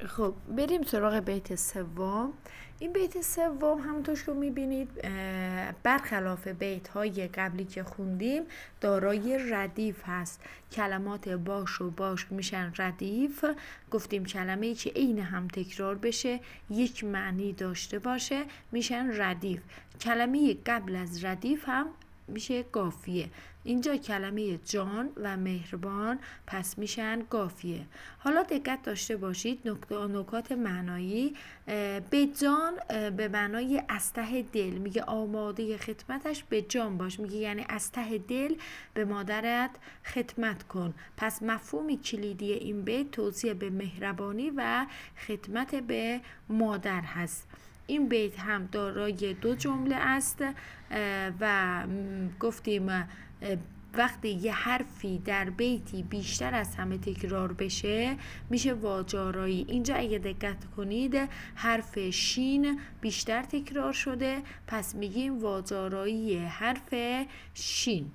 خب بریم سراغ بیت سوم. این بیت سوم همونطور که میبینید برخلاف بیت های قبلی که خوندیم دارای ردیف هست. کلمات باش و باش میشن ردیف. گفتیم کلمه‌ای که عین هم تکرار بشه، یک معنی داشته باشه، میشن ردیف. کلمه قبل از ردیف هم میشه قافیه. اینجا کلمه جان و مهربان پس میشن قافیه. حالا دقت داشته باشید نکات معنایی. به جان به معنای از ته دل، میگه آماده خدمتش به جان باش، میگه یعنی از ته دل به مادرت خدمت کن. پس مفهوم کلیدی این بیت توصیه به مهربانی و خدمت به مادر هست. این بیت هم دارای دو جمله است و گفتیم وقتی یه حرفی در بیتی بیشتر از همه تکرار بشه میشه واجارایی. اینجا اگه دقت کنید حرف شین بیشتر تکرار شده، پس میگیم واجارایی حرف شین.